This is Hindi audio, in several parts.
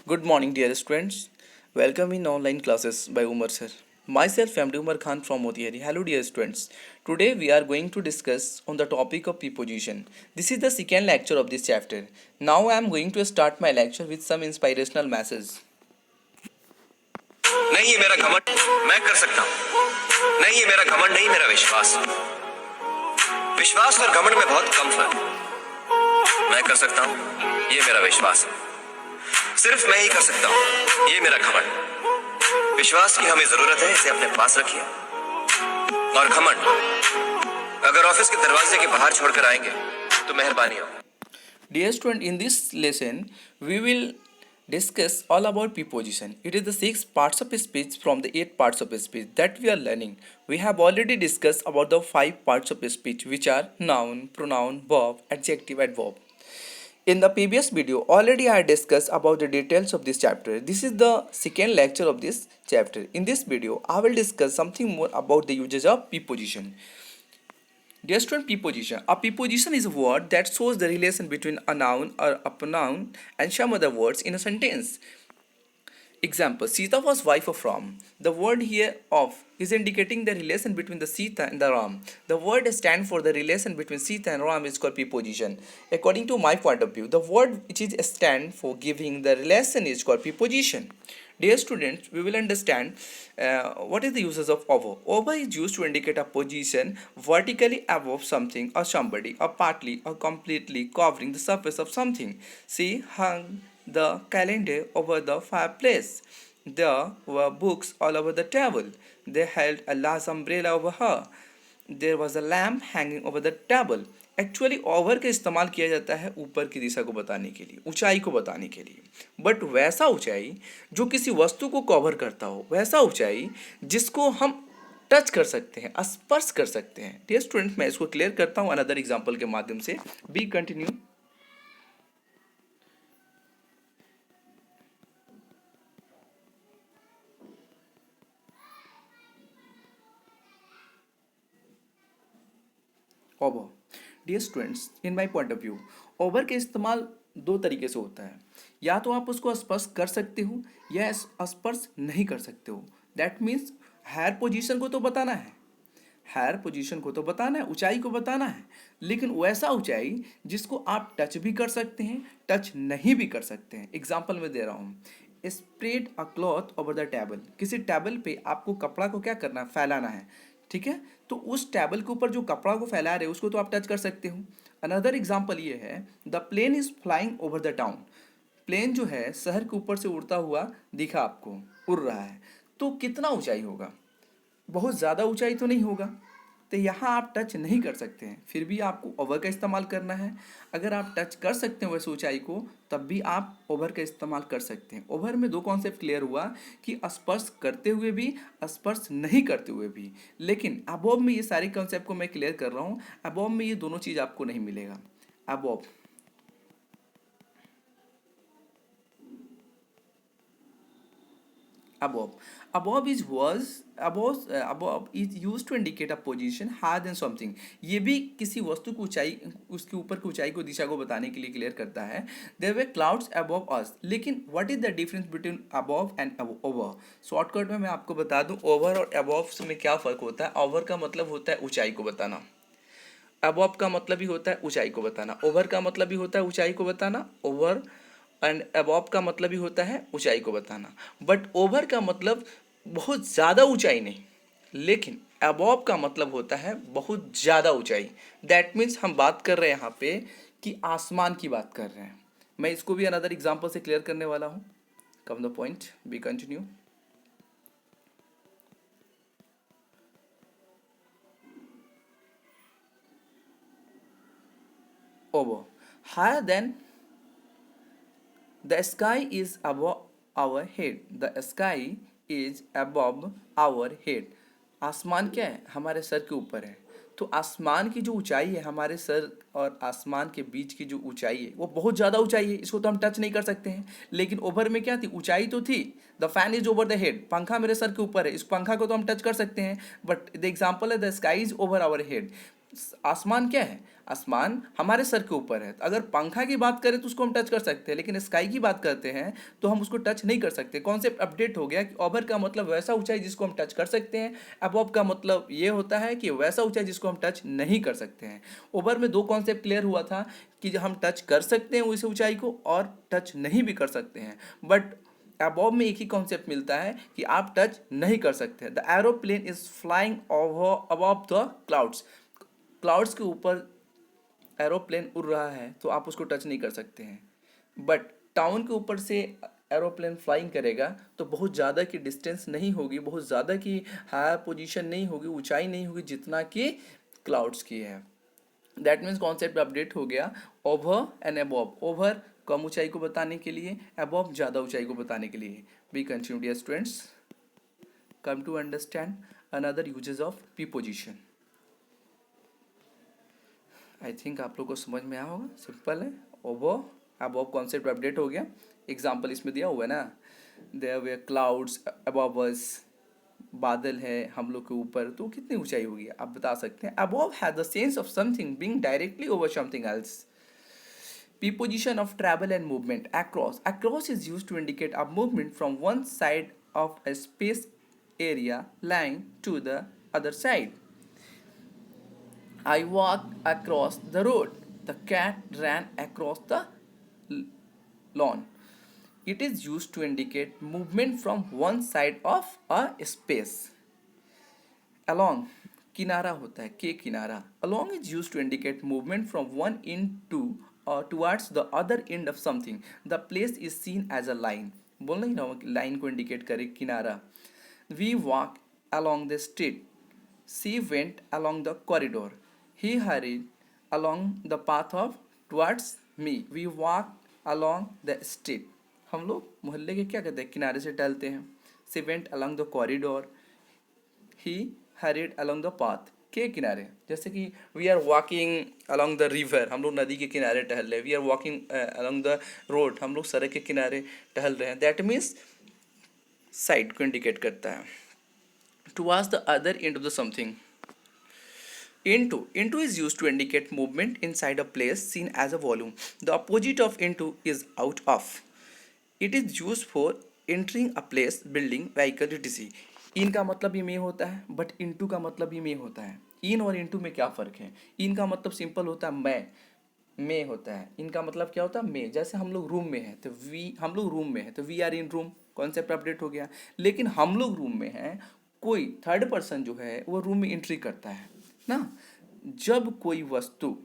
Good morning, dear students. Welcome in online classes by Umar sir. Myself, I am Umar Khan from Motihari. Hello, dear students. Today we are going to discuss on the topic of preposition. This is the second lecture of this chapter. Now I am going to start my lecture with some inspirational message. नहीं ये मेरा घमंड, मैं कर सकता हूँ। नहीं ये मेरा घमंड नहीं, मेरा विश्वास। विश्वास और घमंड में बहुत कम फर्क है। मैं कर सकता हूँ, ये मेरा विश्वास है। सिर्फ मैं ही कर सकता हूँ, ये मेरा घमंड। विश्वास की हमें जरूरत है, इसे अपने पास रखिए। और घमंड अगर ऑफिस के दरवाजे के बाहर छोड़कर आएंगे तो मेहरबानी हो। Dear student, in this lesson we will discuss all about preposition. It is the 6 parts of speech from the 8 parts of speech that we are learning. We have already discussed about the 5 parts of speech, which are noun, pronoun, verb, adjective and verb. In the previous video already I discussed about the details of this chapter. This is the second lecture of this chapter. In this video I will discuss something more about the uses of preposition. Dear student, preposition. A preposition is a word that shows the relation between a noun or a pronoun and some other words in a sentence. Example: Sita was wife of Ram. The word here of is indicating the relation between the Sita and the Ram. The word stands for the relation between Sita and Ram is called preposition. According to my point of view, the word which is stand for giving the relation is called preposition. Dear students, we will understand what is the uses of over. Over is used to indicate a position vertically above something or somebody, or partly or completely covering the surface of something. She hung the calendar over the fireplace. There were books all over the table. They held a large umbrella over her. There was a lamp hanging over the table. Actually over का इस्तेमाल किया जाता है ऊपर की दिशा को बताने के लिए, ऊंचाई को बताने के लिए, बट वैसा ऊंचाई जो किसी वस्तु को कवर करता हो, वैसा ऊंचाई जिसको हम टच कर सकते हैं, स्पर्श कर सकते हैं। डियर स्टूडेंट, मैं इसको क्लियर करता हूँ अनदर एग्जांपल के माध्यम से। Be continue. Over. Dear students, in my point of view over का इस्तेमाल दो तरीके से होता है। या तो आप उसको स्पर्श कर सकते हो या स्पर्श नहीं कर सकते हो। दैट मीन्स हायर पोजीशन को तो बताना है, हायर पोजीशन को तो बताना है, ऊंचाई को बताना है, लेकिन वैसा ऊंचाई जिसको आप टच भी कर सकते हैं, टच नहीं भी कर सकते हैं। एग्जाम्पल में दे रहा हूँ, spread a cloth over the table. किसी टेबल पे आपको कपड़ा को क्या करना है, फैलाना है, ठीक है। तो उस टेबल के ऊपर जो कपड़ा को फैला रहे हो उसको तो आप टच कर सकते हो। अनदर एग्जाम्पल ये है, the plane is flying over the town. Plane जो है शहर के ऊपर से उड़ता हुआ दिखा आपको, उड़ रहा है, तो कितना ऊंचाई होगा? बहुत ज़्यादा ऊंचाई तो नहीं होगा, तो यहाँ आप टच नहीं कर सकते हैं, फिर भी आपको ओवर का इस्तेमाल करना है। अगर आप टच कर सकते हैं वैसे ऊंचाई को, तब भी आप ओवर का इस्तेमाल कर सकते हैं। ओवर में दो कॉन्सेप्ट क्लियर हुआ कि स्पर्श करते हुए भी, स्पर्श नहीं करते हुए भी। लेकिन अबोव में ये सारे कॉन्सेप्ट को मैं क्लियर कर रहा हूँ, अबोव में ये दोनों चीज़ आपको नहीं मिलेगा। Above above is used to indicate a position higher than something. ये भी किसी वस्तु की ऊंचाई, उसके ऊपर की ऊंचाई को, दिशा को बताने के लिए क्लियर करता है। There were clouds above us. लेकिन what is the difference between above and over? Shortcut में मैं आपको बता दूं over और above में क्या फ़र्क होता है। over का मतलब होता है ऊंचाई को बताना, above का मतलब भी होता है ऊंचाई को बताना, over का मतलब भी होता है ऊंचाई को बताना, over एंड अबॉव का मतलब भी होता है ऊंचाई को बताना। बट ओवर का मतलब बहुत ज़्यादा ऊंचाई नहीं, लेकिन अबॉव का मतलब होता है बहुत ज़्यादा ऊंचाई। दैट मीन्स हम बात कर रहे हैं यहाँ पे कि आसमान की बात कर रहे हैं। मैं इसको भी अनदर एग्जांपल से क्लियर करने वाला हूँ। Come the point, be continue. Over, higher than The sky is above our head. The sky is above our head. आसमान क्या है? हमारे सर के ऊपर है। तो आसमान की जो ऊंचाई है, हमारे सर और आसमान के बीच की जो ऊंचाई है, वो बहुत ज़्यादा ऊंचाई है, इसको तो हम टच नहीं कर सकते हैं। लेकिन ओवर में क्या थी? ऊंचाई तो थी। The fan is over the head. पंखा मेरे सर के ऊपर है, इस पंखा को तो हम टच कर सकते हैं, बट द एग्जाम्पल है the sky is over our head. आसमान क्या है? आसमान हमारे सर के ऊपर है। अगर पंखा की बात करें तो उसको हम टच कर सकते हैं, लेकिन स्काई की बात करते हैं तो हम उसको टच नहीं कर सकते। कॉन्सेप्ट अपडेट हो गया कि ओवर का मतलब वैसा ऊंचाई जिसको हम टच कर सकते हैं, अबव का मतलब ये होता है कि वैसा ऊंचाई जिसको हम टच नहीं कर सकते हैं। ओवर में दो कॉन्सेप्ट क्लियर हुआ था कि जो हम टच कर सकते हैं उस ऊंचाई को और टच नहीं भी कर सकते हैं, बट अबव में एक ही कॉन्सेप्ट मिलता है कि आप टच नहीं कर सकते। The aeroplane is flying over above the clouds. Clouds के ऊपर एरोप्लेन उड़ रहा है तो आप उसको टच नहीं कर सकते हैं। बट टाउन के ऊपर से एरोप्लेन फ्लाइंग करेगा तो बहुत ज़्यादा की डिस्टेंस नहीं होगी, बहुत ज़्यादा की हायर पोजीशन नहीं होगी, ऊंचाई नहीं होगी जितना कि क्लाउड्स की है। दैट मीन्स कॉन्सेप्ट अपडेट हो गया। ओवर एंड अबव, ओवर कम ऊंचाई को बताने के लिए, अबव ज़्यादा ऊंचाई को बताने के लिए। We continue dear students, come to understand another uses of P position. I think आप लोग को समझ में आया होगा, सिंपल है। ओवर अबव कॉन्सेप्ट अपडेट हो गया। एग्जाम्पल इसमें दिया हुआ है ना, देयर वे क्लाउड्स अबव अस, बादल है हम लोग के ऊपर, तो कितनी ऊंचाई होगी आप बता सकते हैं। Above has the sense of something being directly over something else. Preposition of travel and movement. Across. Across is used to indicate a movement from one side of a space area line to the other side. I walked across the road. The cat ran across the lawn. It is used to indicate movement from one side of a space. Along, किनारा होता है, के किनारा। Along is used to indicate movement from one end to or towards the other end of something. The place is seen as a line. बोलना ही ना लाइन को इंडिकेट करे किनारा। We walk along the street. She went along the corridor. He hurried along the path of towards me. We walked along the street. हम लोग मोहल्ले के क्या कहते हैं, किनारे से टहलते हैं। She went along the corridor. He hurried along the path, के किनारे। जैसे कि we are walking along the river, हम लोग नदी के किनारे टहल रहे हैं। We are walking along the road, हम लोग सड़क के किनारे टहल रहे हैं। दैट मीन्स साइड को इंडिकेट करता है। Towards the other end of the something. Into is used to indicate movement inside a place seen as a volume. The opposite of into is out of. It is used for entering a place, building, vehicle, etc. इन का मतलब ये में होता है, बट इनटू का मतलब ये में होता है। इन और इनटू में क्या फ़र्क है? इन का मतलब सिंपल होता है मैं, में होता है। इनका मतलब क्या होता है? में। जैसे हम लोग रूम में हैं तो हम लोग रूम में हैं तो we are in room, concept update हो गया। लेकिन हम लोग रूम में हैं, कोई थर्ड पर्सन जो है वो रूम में एंट्री करता है ना। जब कोई वस्तु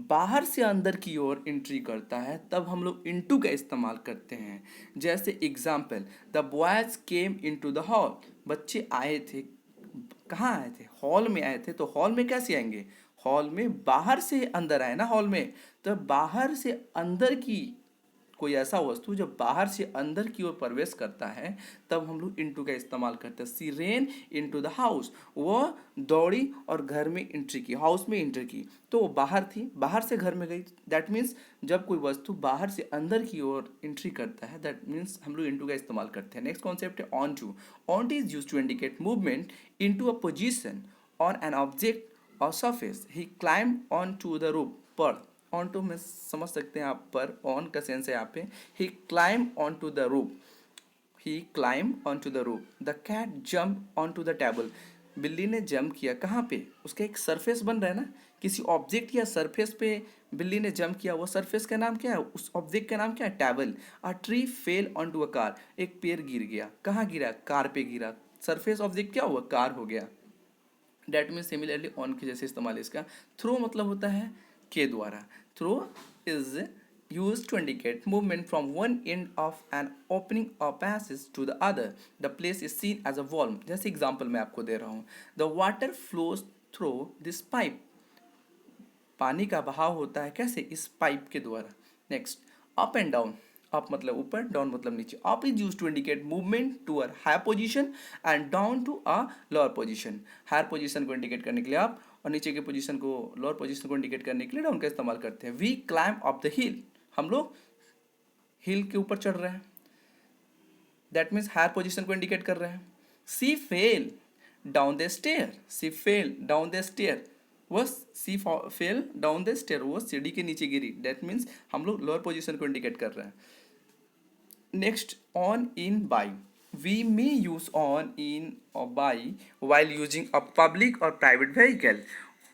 बाहर से अंदर की ओर एंट्री करता है तब हम लोग इनटू का इस्तेमाल करते हैं। जैसे example, the boys came into the hall. बच्चे आए थे, कहाँ आए थे? हॉल में आए थे। तो हॉल में कैसे आएंगे? हॉल में बाहर से अंदर आए ना हॉल में। तो बाहर से अंदर की कोई ऐसा वस्तु जब बाहर से अंदर की ओर प्रवेश करता है तब हम लोग इनटू का इस्तेमाल करते हैं। सी रेन इनटू द हाउस, वो दौड़ी और घर में एंट्री की, हाउस में एंट्री की। तो वो बाहर थी, बाहर से घर में गई। दैट मीन्स जब कोई वस्तु बाहर से अंदर की ओर एंट्री करता है दैट मीन्स हम लोग इनटू का इस्तेमाल करते हैं। नेक्स्ट कॉन्सेप्ट है on to. On to is use to indicate movement into a position on an object और surface. He climb on to the roof पर। ऑन टू में समझ सकते हैं आप, पर ऑन का सेंस है यहाँ पे। He climb on to the roof, he climb on to the roof. The cat jump on to the table. बिल्ली ने जंप किया कहाँ पे? उसका एक सरफेस बन रहा है ना, किसी ऑब्जेक्ट या सरफेस पे बिल्ली ने जंप किया। वो सरफेस का नाम क्या है? उस ऑब्जेक्ट का नाम क्या है? Table. A tree fell on to a car. एक पेड़ गिर गया, कहाँ गिरा? कार पे गिरा। सरफेस ऑब्जेक्ट क्या हुआ? कार हो गया। डेट मीन सिमिलरली ऑन के जैसे इस्तेमाल इसका। थ्रो मतलब होता है के द्वारा। Through is used to indicate movement from one end of an opening or passage to the other. The place is seen as a volume. जैसे एग्जाम्पल मैं आपको दे रहा हूँ, the water flows through this pipe. पानी का बहाव होता है कैसे? इस पाइप के द्वारा। Next, up and down. Up मतलब ऊपर, डाउन मतलब नीचे। Up is use to indicate movement to a higher position and down to a lower position. Higher position को इंडिकेट करने के लिए अप और नीचे के पोजीशन को, लोअर पोजीशन को इंडिकेट करने के लिए डाउन का इस्तेमाल करते हैं। We climb up the hill. हम लोग हिल के ऊपर चढ़ रहे हैं। दैट मीन्स हायर पोजीशन को इंडिकेट कर रहे हैं। She fell down the stair. She fell down the stair. वह she fell down the stair, वो सीढ़ी के नीचे गिरी। दैट मीन्स हम लोग लोअर पोजीशन को इंडिकेट कर रहे हैं। Next, on in by, we may use on in और by while using a public or private vehicle.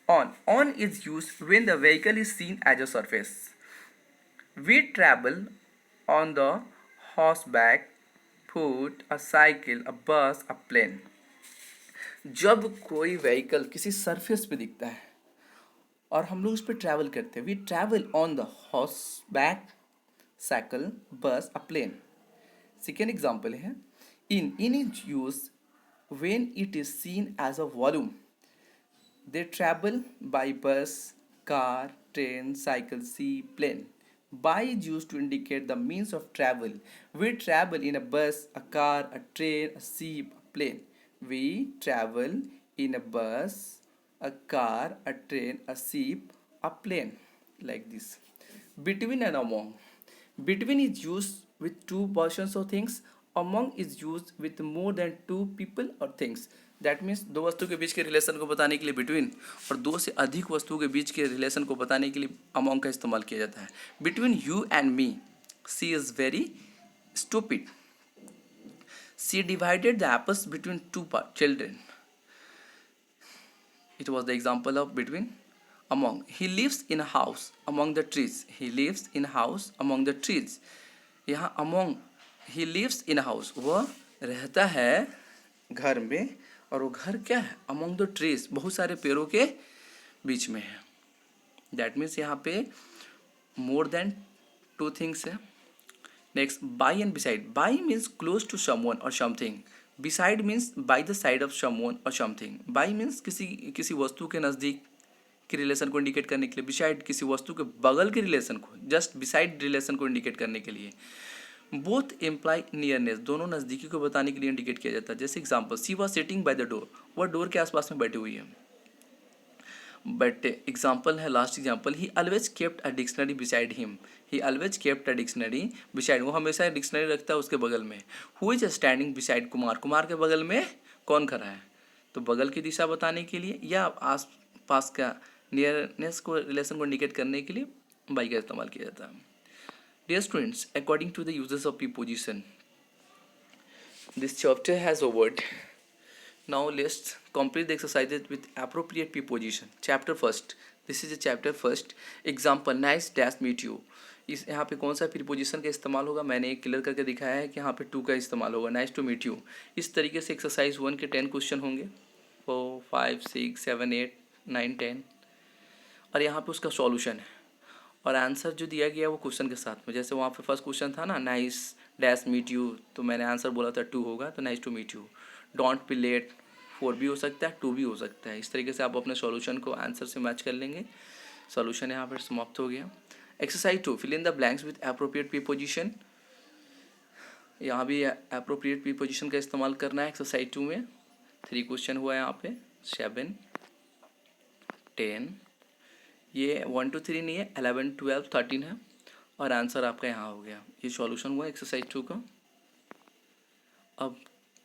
On is used when the vehicle is seen as a surface. We travel on the horseback, foot, a cycle, a bus, a plane. जब कोई व्हीकल किसी सरफेस पे दिखता है और हम लोग उस पर ट्रैवल करते हैं, we travel on the horse back, cycle, bus, a plane. Second example है in is use when it is seen as a volume. They travel by bus, car, train, cycle, sea, plane. By is used to indicate the means of travel. We travel in a bus, a car, a train, a ship, a plane. We travel in a bus, a car, a train, a ship, a plane. Like this. Between and among. Between is used with two persons or things. Among is used with more than two people or things. That means दो वस्तु के बीच के रिलेशन को बताने के लिए बिटवीन, और दो से अधिक वस्तुओं के बीच के रिलेशन को बताने के लिए अमोंग का इस्तेमाल किया जाता है। Between you and me, she is very stupid. She divided the apples between two children. It was the example of between among. He lives in house among the trees. He lives in house among the trees. यहाँ among, he lives in house, वह रहता है घर में, और वो घर क्या है, अमोंग द ट्रीज, बहुत सारे पेड़ों के बीच में है। दैट मीन्स यहाँ पे मोर देन टू थिंग्स है। Next, by and beside. By means close to someone और something. Beside means by the side of someone और समथिंग। बाई मीन्स किसी वस्तु के नज़दीक के रिलेशन को इंडिकेट करने के लिए। बिसाइड किसी वस्तु के बगल के रिलेशन को, जस्ट बिसाइड रिलेशन को इंडिकेट करने के लिए। बोथ इम्प्लाई नियरनेस, दोनों नज़दीकी को बताने के लिए इंडिकेट किया जाता है। जैसे example, she was sitting by the door, वह डोर के आसपास में बैठी हुई है। बट एग्जाम्पल है, last example, he always kept a dictionary beside him. He always kept a dictionary beside, वो हमेशा डिक्शनरी रखता है उसके बगल में। Who is standing beside Kumar, Kumar के बगल में कौन खड़ा है। तो बगल की दिशा बताने के लिए या आस पास का नियरनेस को, रिलेशन को इंडिकेट करने के लिए बाई का इस्तेमाल किया जाता है। Dear students, according to the uses of preposition, this chapter has over. Now let's complete the exercises with appropriate preposition. Chapter first. This is a chapter first. Example, nice dash meet you. इस यहाँ पे कौन सा प्रीपोजिशन का इस्तेमाल होगा, मैंने एक क्लियर करके दिखाया है कि यहाँ पे टू का इस्तेमाल होगा। Nice to meet you. इस तरीके से एक्सरसाइज 1 के 10 क्वेश्चन होंगे, 4, 5, 6, 7, 8, 9, 10, और यहाँ पे उसका सॉल्यूशन है और आंसर जो दिया गया वो क्वेश्चन के साथ में। जैसे वहाँ पे फर्स्ट क्वेश्चन था ना, नाइस डैश मीट यू, तो मैंने आंसर बोला था 2 होगा, तो nice to meet you. Don't be late, 4 भी हो सकता है, 2 भी हो सकता है। इस तरीके से आप अपने सॉल्यूशन को आंसर से मैच कर लेंगे। सॉल्यूशन यहाँ पर समाप्त हो गया। Exercise 2, fill in the blanks with appropriate preposition. यहाँ भी एप्रोप्रिएट प्रीपोजिशन का इस्तेमाल करना है एक्सरसाइज 2 में। 3 क्वेश्चन हुआ है यहाँ पे, 7, 10, ये 1 2 3 नहीं है, 11 12 13 है, और आंसर आपका यहाँ हो गया। ये सॉल्यूशन हुआ एक्सरसाइज 2 का। अब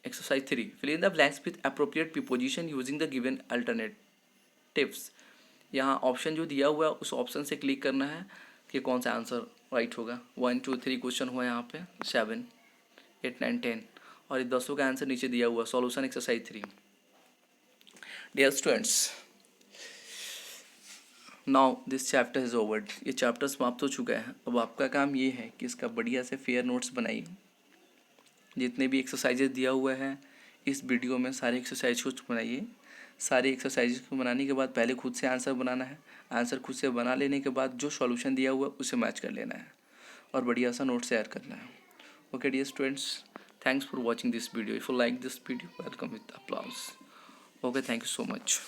exercise 3, fill in the blanks with appropriate preposition using the given alternatives. यहाँ ऑप्शन जो दिया हुआ है उस ऑप्शन से क्लिक करना है कि कौन सा आंसर राइट होगा। 1 2 3 क्वेश्चन हुआ यहाँ पे, 7 8 9 10, और ये 10 का आंसर नीचे दिया हुआ। Solution exercise 3। Dear students, now this chapter is over. ये चैप्टर समाप्त हो चुका है। अब आपका काम ये है कि इसका बढ़िया से फेयर नोट्स बनाइए। जितने भी एक्सरसाइजेज दिया हुआ है इस वीडियो में, सारे एक्सरसाइज को बनाइए। सारे एक्सरसाइज को बनाने के बाद पहले खुद से आंसर बनाना है। आंसर खुद से बना लेने के बाद जो सॉल्यूशन दिया हुआ है उसे मैच कर लेना है और बढ़िया सा नोट शेयर करना है। Okay dear students, thanks for watching this video. If you like this video, welcome with applause. Okay, thank you so much.